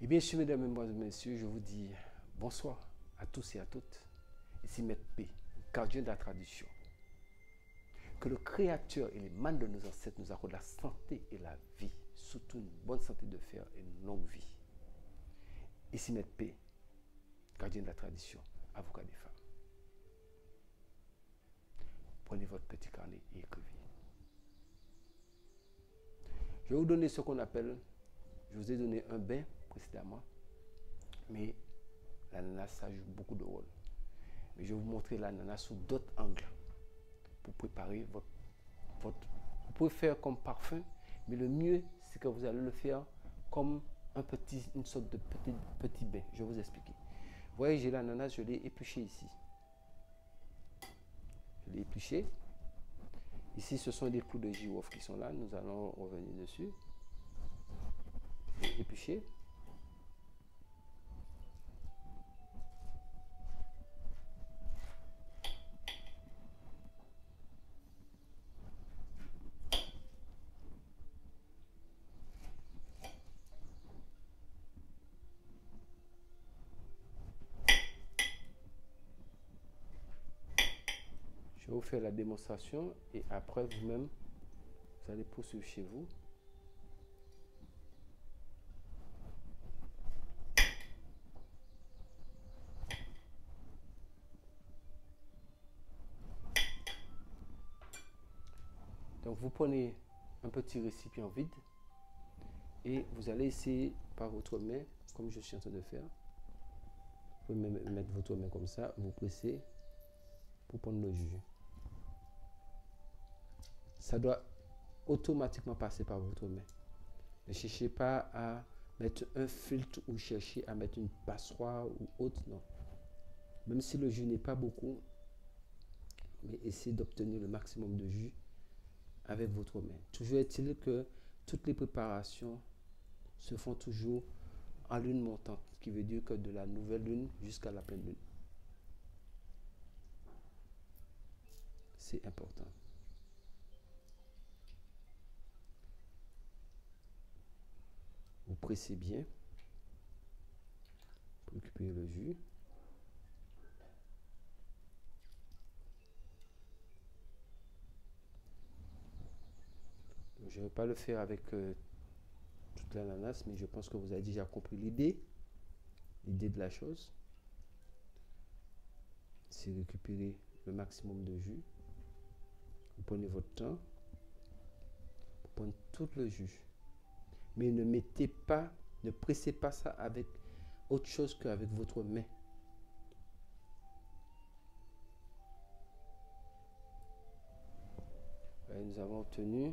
Et bien sûr, mesdames, mesdemoiselles, messieurs, je vous dis bonsoir à tous et à toutes. Ici Maître P, gardien de la tradition. Que le Créateur et les manes de nos ancêtres nous accordent la santé et la vie, surtout une bonne santé de fer et une longue vie. Ici Maître P, gardien de la tradition, avocat des femmes. Prenez votre petit carnet et écrivez. Je vais vous donner ce qu'on appelle, je vous ai donné un bain précédemment, mais l'ananas, ça joue beaucoup de rôle. Mais je vais vous montrer l'ananas sous d'autres angles pour préparer votre... Vous pouvez faire comme parfum, mais le mieux, c'est que vous allez le faire comme une sorte de petit bain. Je vais vous expliquer. Vous voyez, j'ai l'ananas, je l'ai épluché ici. Je l'ai épluché. Ici, ce sont des clous de girofle qui sont là. Nous allons revenir dessus. Épluché. Je vais vous faire la démonstration et après vous-même, vous allez poursuivre chez vous. Donc vous prenez un petit récipient vide et vous allez essayer par votre main, comme je suis en train de faire. Vous pouvez mettre votre main comme ça, vous pressez pour prendre le jus. Ça doit automatiquement passer par votre main. Ne cherchez pas à mettre un filtre ou chercher à mettre une passoire ou autre, non. Même si le jus n'est pas beaucoup, mais essayez d'obtenir le maximum de jus avec votre main. Toujours est-il que toutes les préparations se font toujours en lune montante, ce qui veut dire que de la nouvelle lune jusqu'à la pleine lune. C'est important. Vous pressez bien pour récupérer le jus. Je ne vais pas le faire avec toute l'ananas, mais je pense que vous avez déjà compris l'idée de la chose. C'est récupérer le maximum de jus. Vous prenez votre temps pour prendre tout le jus. Mais ne mettez pas, ne pressez pas ça avec autre chose qu'avec votre main. Et nous avons obtenu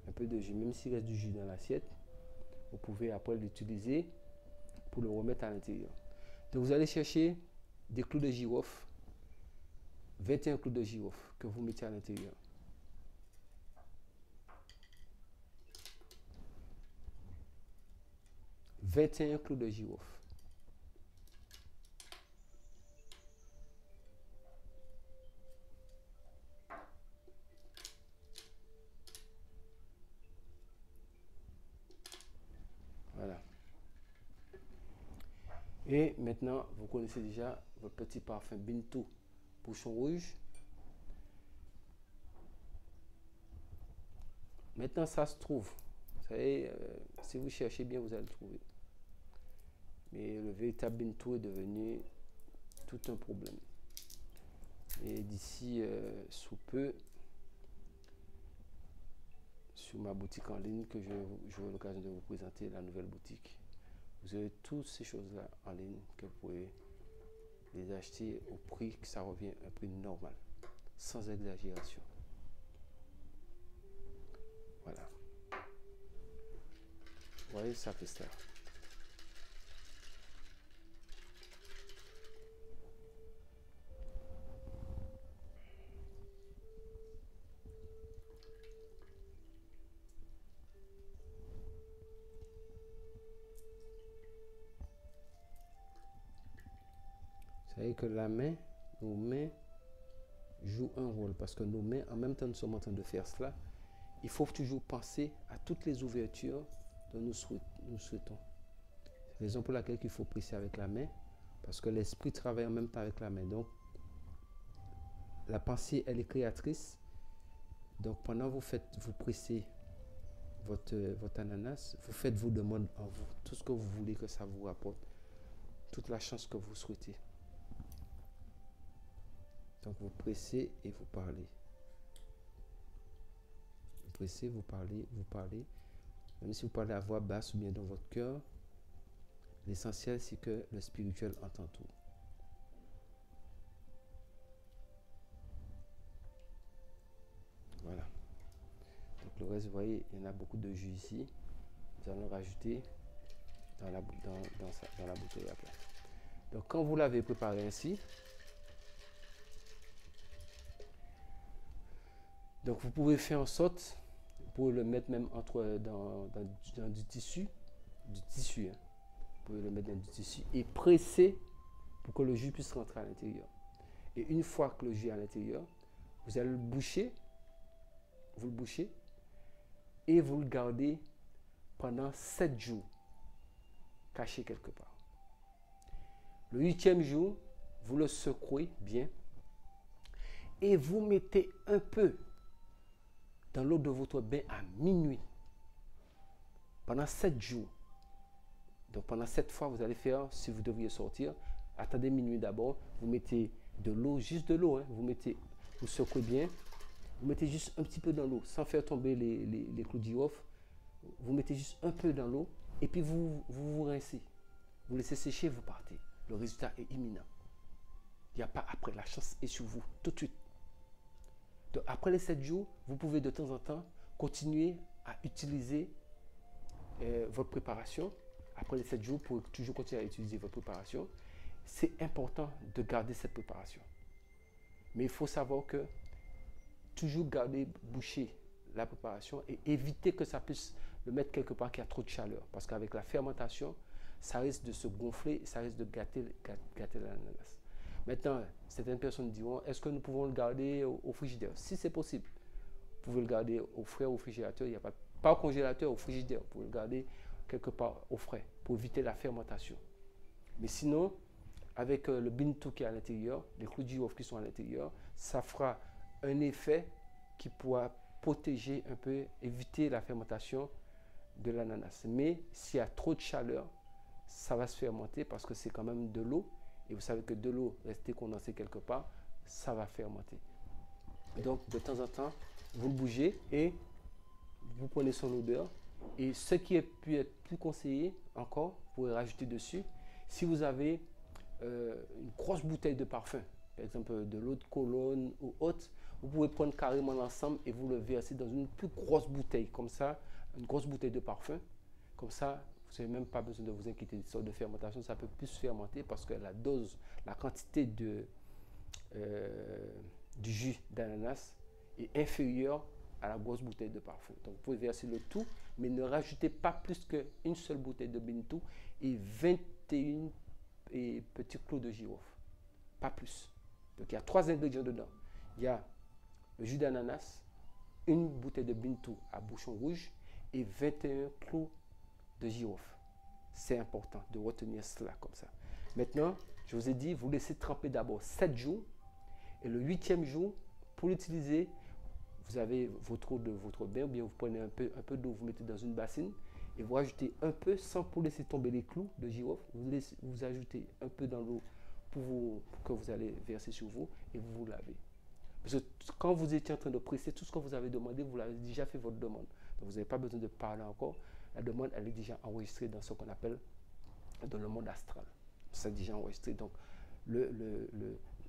un peu de jus. Même s'il reste du jus dans l'assiette, vous pouvez après l'utiliser pour le remettre à l'intérieur. Donc vous allez chercher des clous de girofle, 21 clous de girofle que vous mettez à l'intérieur. « 21 clous de girofle. Voilà. Et maintenant, vous connaissez déjà votre petit parfum Bintou Bouchon Rouge. Maintenant, ça se trouve. Vous savez, si vous cherchez bien, vous allez le trouver. Mais le véritable Bintou est devenu tout un problème. Et d'ici sous peu, sur ma boutique en ligne, que j'aurai l'occasion de vous présenter la nouvelle boutique, vous avez toutes ces choses-là en ligne que vous pouvez les acheter au prix que ça revient à un prix normal, sans exagération. Voilà. Vous voyez, ça fait ça. Vous savez que la main, nos mains jouent un rôle parce que nos mains, en même temps nous sommes en train de faire cela, il faut toujours penser à toutes les ouvertures dont nous souhaitons. Raison pour laquelle il faut presser avec la main, parce que l'esprit travaille en même temps avec la main. Donc, la pensée, elle est créatrice. Donc, pendant que vous pressez votre ananas, vous faites vos demandes en vous. Tout ce que vous voulez que ça vous rapporte. Toute la chance que vous souhaitez. Donc, vous pressez et vous parlez. Vous pressez, vous parlez, vous parlez. Même si vous parlez à voix basse ou bien dans votre cœur, l'essentiel, c'est que le spirituel entend tout. Voilà. Donc, le reste, vous voyez, il y en a beaucoup de jus ici. Nous allons rajouter dans la bouteille après. Donc, quand vous l'avez préparé ainsi, donc vous pouvez faire en sorte, vous pouvez le mettre même dans du tissu, hein. Vous pouvez le mettre dans du tissu et presser pour que le jus puisse rentrer à l'intérieur. Et une fois que le jus est à l'intérieur, vous allez le boucher, et vous le gardez pendant 7 jours, caché quelque part. Le 8e jour, vous le secouez bien et vous mettez un peu dans l'eau de votre bain à minuit pendant 7 jours. Donc pendant 7 fois, vous allez faire, si vous devriez sortir, attendez minuit d'abord, vous mettez de l'eau, juste de l'eau, hein, vous secouez bien, vous mettez juste un petit peu dans l'eau, sans faire tomber les clous de girofle, vous mettez juste un peu dans l'eau, et puis vous rincez. Vous laissez sécher, vous partez. Le résultat est imminent. Il n'y a pas après, la chance est sur vous, tout de suite. Donc après les 7 jours, vous pouvez de temps en temps continuer à utiliser votre préparation. Après les 7 jours, pour toujours continuer à utiliser votre préparation, c'est important de garder cette préparation. Mais il faut savoir que toujours garder bouché la préparation et éviter que ça puisse le mettre quelque part qui a trop de chaleur. Parce qu'avec la fermentation, ça risque de se gonfler, ça risque de gâter l'ananas. Maintenant, certaines personnes diront, est-ce que nous pouvons le garder au frigidaire? Si c'est possible, vous pouvez le garder au frais au frigérateur. Il n'y a pas au congélateur, au frigidaire. Vous pouvez le garder quelque part au frais pour éviter la fermentation. Mais sinon, avec le bintou qui est à l'intérieur, les clous de girofle qui sont à l'intérieur, ça fera un effet qui pourra protéger un peu, éviter la fermentation de l'ananas. Mais s'il y a trop de chaleur, ça va se fermenter parce que c'est quand même de l'eau. Et vous savez que de l'eau restée condensée quelque part, ça va fermenter. Donc, de temps en temps, vous le bougez et vous prenez son odeur. Et ce qui peut être plus conseillé encore, vous pouvez rajouter dessus, si vous avez une grosse bouteille de parfum, par exemple de l'eau de Cologne ou autre, vous pouvez prendre carrément l'ensemble et vous le verser dans une plus grosse bouteille, comme ça, une grosse bouteille de parfum. Comme ça, vous n'avez même pas besoin de vous inquiéter de sorte de fermentation, ça peut plus fermenter parce que la dose, la quantité du jus d'ananas est inférieure à la grosse bouteille de parfum. Donc vous pouvez verser le tout, mais ne rajoutez pas plus qu'une seule bouteille de bintou et 21 petits clous de girofle. Pas plus. Donc il y a 3 ingrédients dedans. Il y a le jus d'ananas, une bouteille de bintou à bouchon rouge et 21 clous de girofle. C'est important de retenir cela comme ça. Maintenant, je vous ai dit, vous laissez tremper d'abord 7 jours et le 8e jour, pour l'utiliser, vous avez votre eau de votre bain ou bien vous prenez un peu d'eau, vous mettez dans une bassine et vous rajoutez un peu sans pour laisser tomber les clous de girofle. Vous ajoutez un peu dans l'eau que vous allez verser sur vous et vous vous lavez. Parce que quand vous étiez en train de presser, tout ce que vous avez demandé, vous l'avez déjà fait votre demande. Donc vous n'avez pas besoin de parler encore. La demande, elle est déjà enregistrée dans ce qu'on appelle dans le monde astral. C'est déjà enregistré. Donc le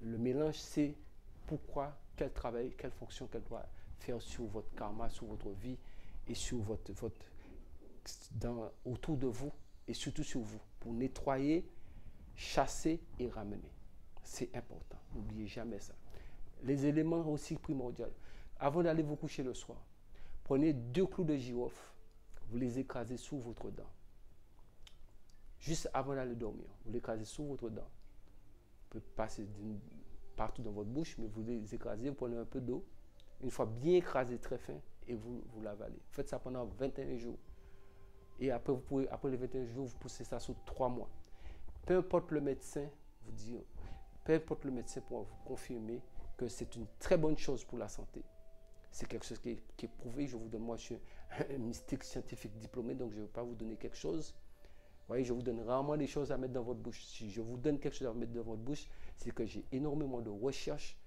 mélange, c'est pourquoi, quel travail, quelle fonction qu'elle doit faire sur votre karma, sur votre vie et sur autour de vous et surtout sur vous pour nettoyer, chasser et ramener. C'est important. N'oubliez jamais ça. Les éléments aussi primordiaux. Avant d'aller vous coucher le soir, prenez 2 clous de girofle, vous les écrasez sous votre dent. Juste avant d'aller dormir, vous l'écrasez sous votre dent. Vous pouvez passer partout dans votre bouche, mais vous les écrasez, vous prenez un peu d'eau, une fois bien écrasé très fin, et vous l'avalez. Faites ça pendant 21 jours. Et après, après les 21 jours, vous poussez ça sur 3 mois. Peu importe le médecin, vous dit, peu importe le médecin pour vous confirmer que c'est une très bonne chose pour la santé. C'est quelque chose qui est prouvé. Je vous donne, moi, je suis un mystique scientifique diplômé, donc je ne vais pas vous donner quelque chose. Vous voyez, je vous donne rarement des choses à mettre dans votre bouche. Si je vous donne quelque chose à mettre dans votre bouche, c'est que j'ai énormément de recherches,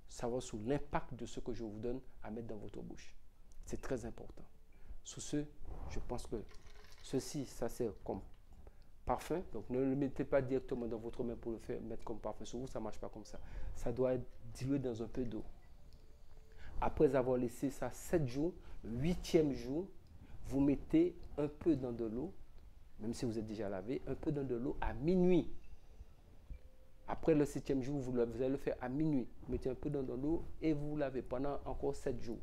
savoir sur l'impact de ce que je vous donne à mettre dans votre bouche. C'est très important. Sous ce, je pense que ceci, ça sert comme parfum. Donc ne le mettez pas directement dans votre main pour le faire, mettre comme parfum sur vous, ça ne marche pas comme ça. Ça doit être dilué dans un peu d'eau. Après avoir laissé ça 7 jours, 8e jour, vous mettez un peu dans de l'eau, même si vous êtes déjà lavé, un peu dans de l'eau à minuit. Après le 7e jour, vous allez le faire à minuit. Vous mettez un peu dans de l'eau et vous lavez pendant encore 7 jours.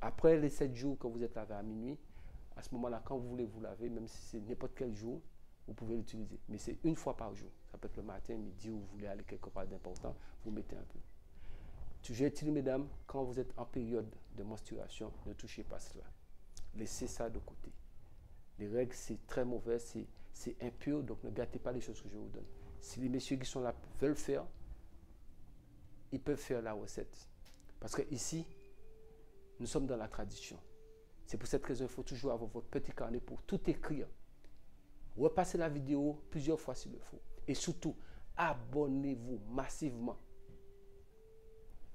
Après les 7 jours que vous êtes lavé à minuit, à ce moment-là, quand vous voulez vous laver, même si c'est n'importe quel jour, vous pouvez l'utiliser. Mais c'est une fois par jour. Ça peut être le matin, midi, ou vous voulez aller quelque part d'important, vous mettez un peu. Toujours est-il, mesdames, quand vous êtes en période de menstruation, ne touchez pas cela. Laissez ça de côté. Les règles, c'est très mauvais, c'est impur, donc ne gâtez pas les choses que je vous donne. Si les messieurs qui sont là veulent faire, ils peuvent faire la recette. Parce que ici, nous sommes dans la tradition. C'est pour cette raison qu'il faut toujours avoir votre petit carnet pour tout écrire. Repassez la vidéo plusieurs fois s'il le faut. Et surtout, abonnez-vous massivement.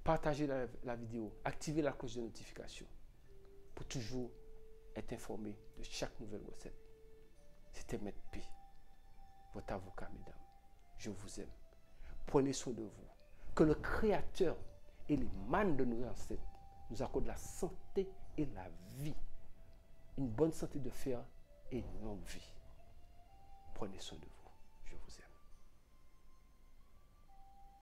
Partagez la vidéo, activez la cloche de notification pour toujours être informé de chaque nouvelle recette. C'était Maître P, votre avocat, mesdames. Je vous aime. Prenez soin de vous. Que le Créateur et les mânes de nos ancêtres nous accordent la santé et la vie. Une bonne santé de fer et une longue vie. Prenez soin de vous.